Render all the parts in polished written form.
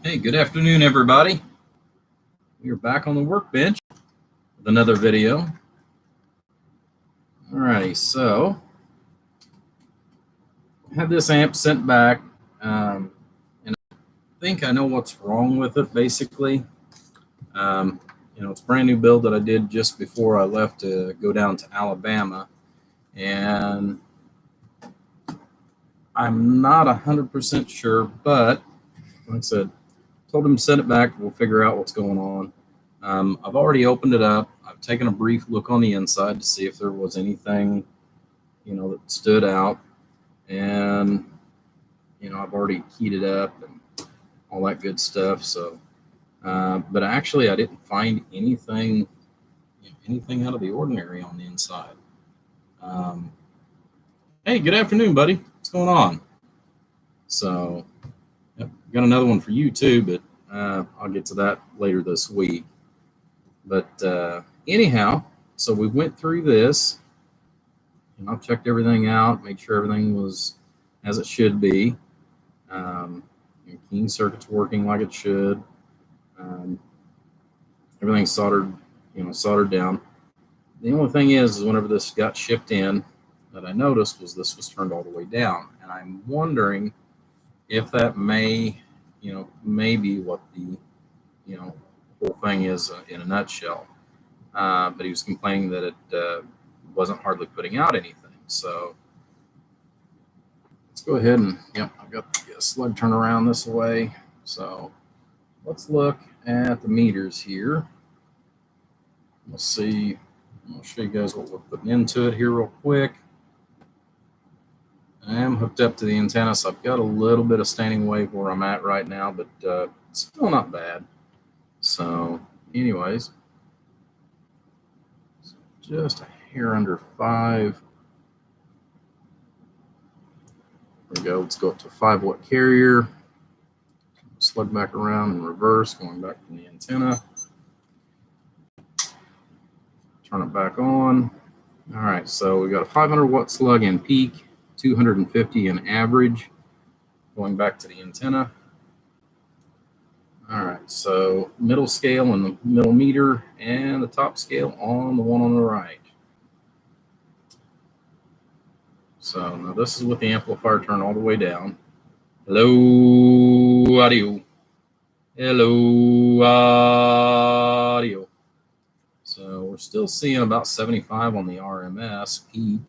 Hey, good afternoon, everybody. We are back on the workbench with another video. Alrighty, so I had this amp sent back, and I think I know what's wrong with it. Basically, it's a brand new build that I did just before I left to go down to Alabama, and I'm not 100% sure, but like I said, told him to send it back. We'll figure out what's going on. I've already opened it up. I've taken a brief look on the inside to see if there was anything, that stood out. And, I've already keyed it up and all that good stuff. So, but actually I didn't find anything out of the ordinary on the inside. Hey, good afternoon, buddy. What's going on? So, yep, got another one for you too, but I'll get to that later this week. But anyhow, so we went through this, and I've checked everything out, made sure everything was as it should be. Keying circuit's working like it should. Everything's soldered down. The only thing is whenever this got shipped in, that I noticed was this was turned all the way down, and I'm wondering if that may be what the whole thing is in a nutshell. But he was complaining that it wasn't hardly putting out anything. So let's go ahead and I've got the slug turn around this way. So let's look at the meters here. Let's see. I'll show you guys what we're putting into it here real quick. I am hooked up to the antenna, so I've got a little bit of standing wave where I'm at right now, but still not bad. So anyways, just a hair under 5. There we go. Let's go up to 5-watt carrier. Slug back around in reverse, going back from the antenna. Turn it back on. All right, so we got a 500-watt slug in peak, 250 in average, going back to the antenna. All right, so middle scale and the middle meter, and the top scale on the one on the right. So now this is with the amplifier turned all the way down. Hello, audio. Hello, audio. So we're still seeing about 75 on the RMS peak.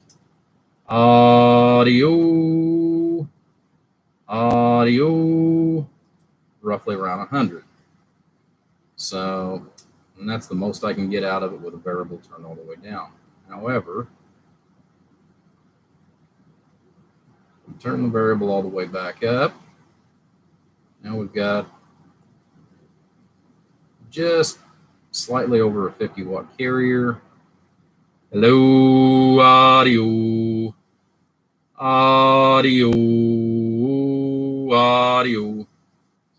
Audio, roughly around 100. So, and that's the most I can get out of it with a variable turned all the way down. However, turn the variable all the way back up. Now we've got just slightly over a 50-watt carrier. Hello, audio. So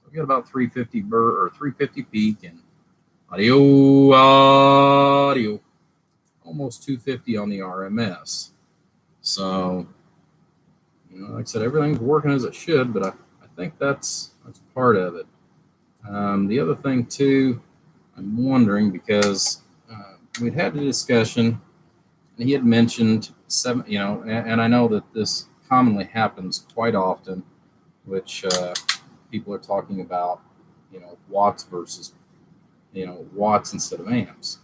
we got about 350 or 350 peak, and audio, almost 250 on the RMS. So, like I said, everything's working as it should, but I think that's part of it. The other thing too, I'm wondering, because we'd had a discussion, and he had mentioned and I know that this commonly happens quite often, which people are talking about, watts versus, watts instead of amps.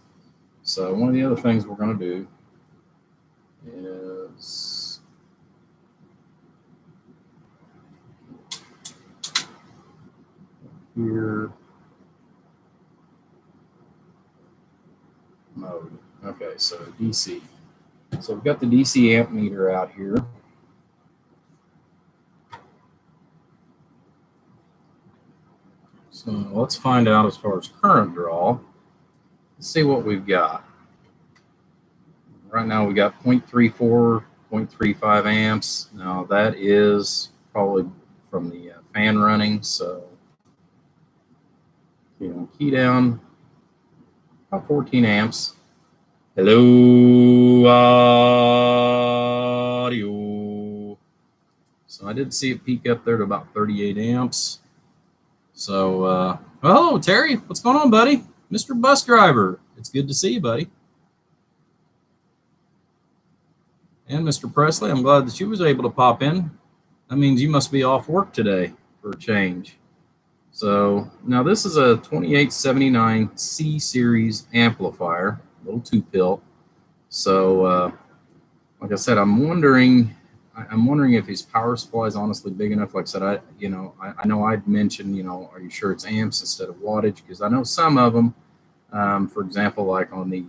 So one of the other things we're going to do is here mode. Okay, so DC. So we've got the DC amp meter out here. So let's find out as far as current draw. Let's see what we've got. Right now we got 0.34, 0.35 amps. Now that is probably from the fan running. So, key down, about 14 amps. Hello, audio. So I did see it peak up there to about 38 amps. So, well, hello, Terry. What's going on, buddy? Mr. Bus Driver. It's good to see you, buddy. And Mr. Presley, I'm glad that you was able to pop in. That means you must be off work today for a change. So now this is a 2879 C series amplifier, little 2-pill. So like I said, I'm wondering if his power supply is honestly big enough. Like I said, I know I'd mentioned, are you sure it's amps instead of wattage? Because I know some of them, for example, like on the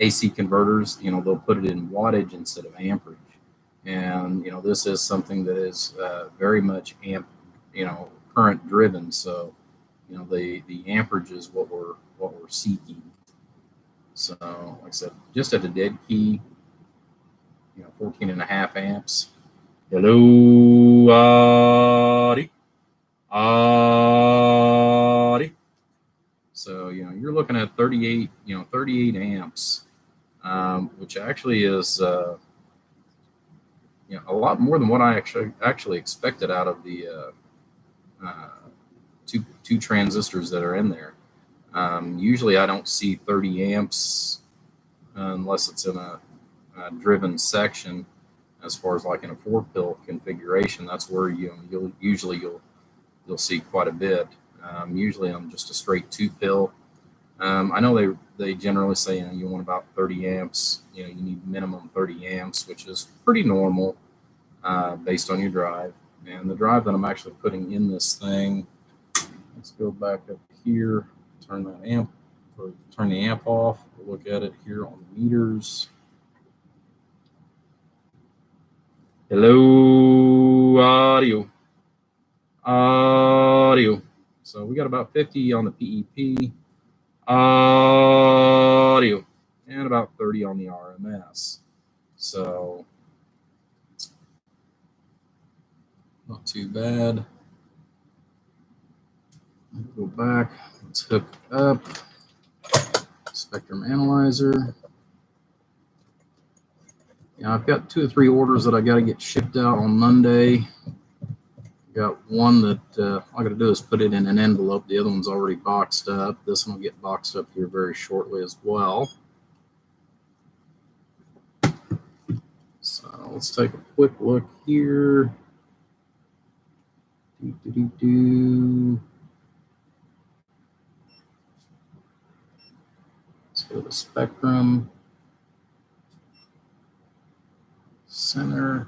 AC converters, they'll put it in wattage instead of amperage. And this is something that is very much current driven. So the amperage is what we're seeking. So like I said, just at the dead key, 14.5 amps. Hello, Audie. Audie. So you're looking at 38 amps, which actually is a lot more than what I actually expected out of the two transistors that are in there. Usually I don't see 30 amps unless it's in a driven section. As far as like in a 4-pill configuration, that's where you'll see quite a bit. Usually on just a straight 2-pill. I know they generally say you want about 30 amps. You need minimum 30 amps, which is pretty normal based on your drive. And the drive that I'm actually putting in this thing, let's go back up here, turn the amp off. We'll look at it here on the meters. Hello, audio. So we got about 50 on the PEP, audio, and about 30 on the RMS. So not too bad. Go back. Let's hook up Spectrum Analyzer. I've got 2 or 3 orders that I got to get shipped out on Monday. Got one that all I got to do is put it in an envelope. The other one's already boxed up. This one will get boxed up here very shortly as well. So let's take a quick look here. Let's go to Spectrum. Center.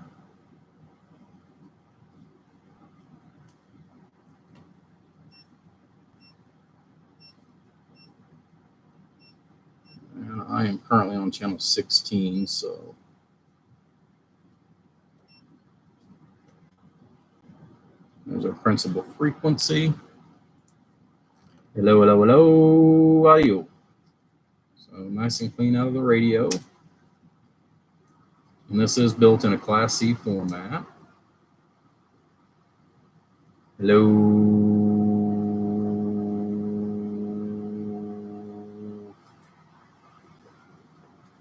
And I am currently on channel 16, so there's our principal frequency. Hello, hello, hello, audio. So nice and clean out of the radio. And this is built in a Class C format. Hello.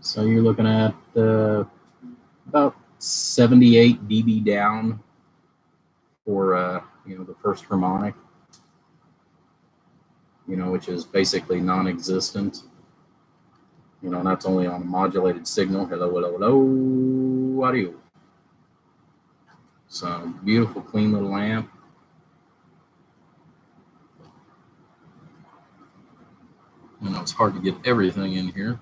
So you're looking at about 78 dB down for the first harmonic, which is basically non-existent. And that's only on a modulated signal. Hello, hello, hello, audio. So beautiful, clean little amp. It's hard to get everything in here.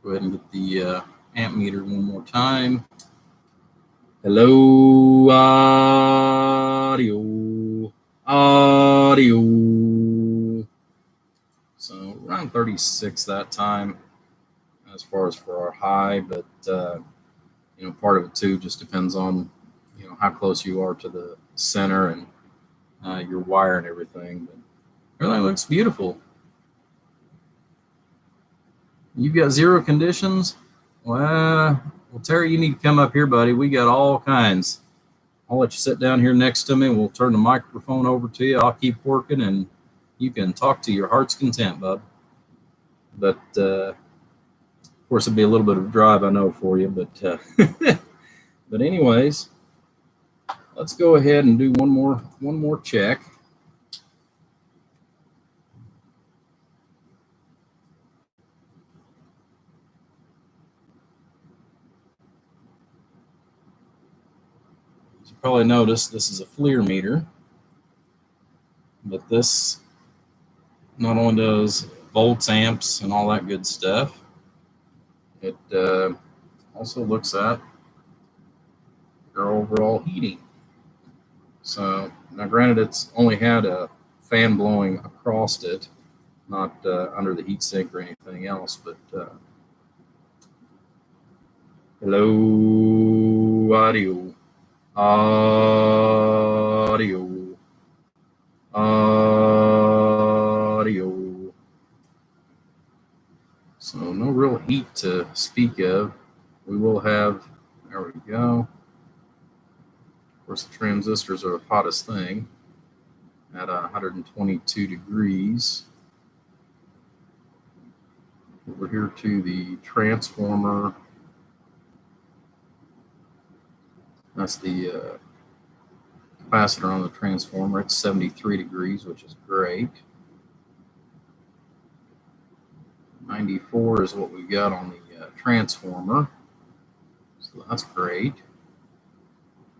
Go ahead and get the amp meter one more time. Hello, audio, audio. So around 36 that time, as far as for our high, but part of it too just depends on how close you are to the center and your wire and everything. But everything looks beautiful. You've got 0 conditions? Well, Terry, you need to come up here, buddy. We got all kinds. I'll let you sit down here next to me. We'll turn the microphone over to you. I'll keep working, and you can talk to your heart's content, bud. But, of course, it'd be a little bit of a drive, I know, for you. But, but anyways, let's go ahead and do one more check. As you probably noticed, this is a FLIR meter, but this not only does volts, amps, and all that good stuff, it also looks at your overall heating. So now granted, it's only had a fan blowing across it, not under the heat sink or anything else, but hello, audio. So no real heat to speak of. We will have, there we go. Of course, the transistors are the hottest thing at 122 degrees. Over here to the transformer. That's the capacitor on the transformer. It's 73 degrees, which is great. 94 is what we've got on the transformer. So that's great.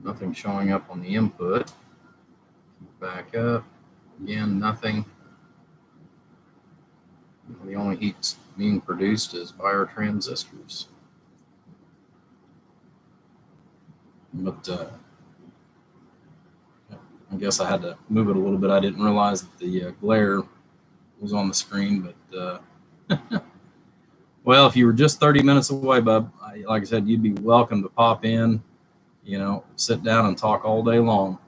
Nothing showing up on the input. Back up. Again, nothing. The only heat being produced is by our transistors. But I guess I had to move it a little bit. I didn't realize that the glare was on the screen, but well, if you were just 30 minutes away, bub, like I said, you'd be welcome to pop in, you know, sit down and talk all day long.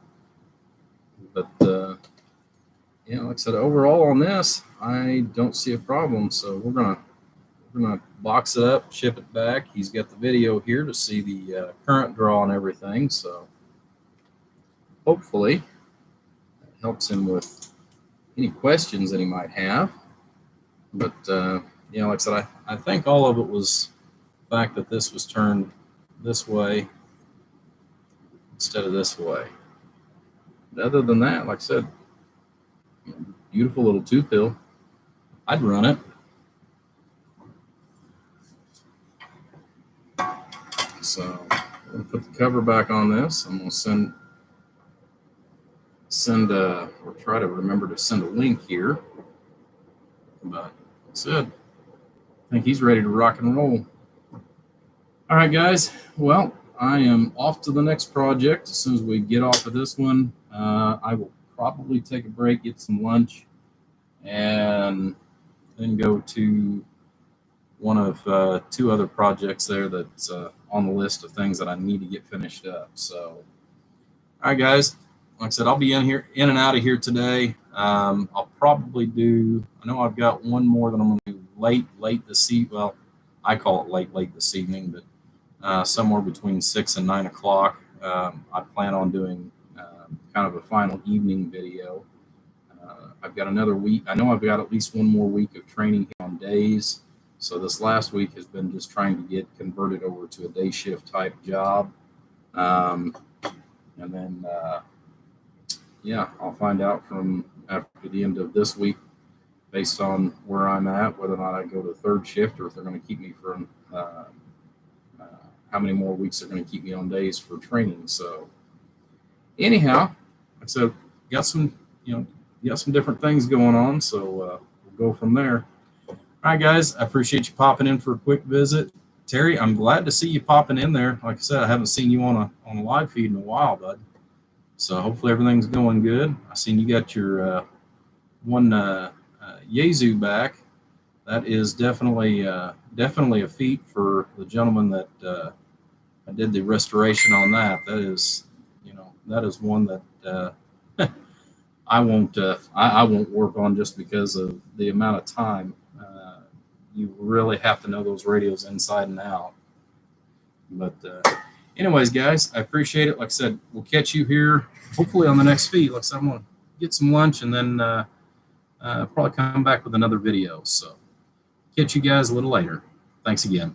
But you know, like I said, overall on this, I don't see a problem. So we're gonna box it up, ship it back. He's got the video here to see the current draw and everything. So hopefully that helps him with any questions that he might have. But you know, like I said, I think all of it was the fact that this was turned this way instead of this way. But other than that, like I said, beautiful little 2-pill. I'd run it. So I'm gonna put the cover back on this. I'm gonna send or try to remember to send a link here. But that's it. I think he's ready to rock and roll. All right, guys. Well, I am off to the next project. As soon as we get off of this one, I will probably take a break, get some lunch, and then go to one of 2 other projects there that's on the list of things that I need to get finished up. So, all right, guys. Like I said, I'll be in and out of here today. I'll probably do, I know I've got one more that I'm going to do late this evening. Well, I call it late this evening, but somewhere between 6 and 9 o'clock. I plan on doing kind of a final evening video. I've got another week. I know I've got at least one more week of training on days. So this last week has been just trying to get converted over to a day shift type job. And then, yeah, I'll find out from after the end of this week, based on where I'm at, whether or not I go to 3rd shift or if they're going to keep me for how many more weeks they're going to keep me on days for training. So anyhow, like I said, got some different things going on. So we'll go from there. All right, guys, I appreciate you popping in for a quick visit. Terry, I'm glad to see you popping in there. Like I said, I haven't seen you on a live feed in a while, bud. So hopefully everything's going good. I seen you got your one Yaesu back. That is definitely a feat for the gentleman that I did the restoration on that. That is, that is one that I won't work on just because of the amount of time. You really have to know those radios inside and out. But anyways, guys, I appreciate it. Like I said, we'll catch you here hopefully on the next feed. Like I said, I'm going to get some lunch and then probably come back with another video. So catch you guys a little later. Thanks again.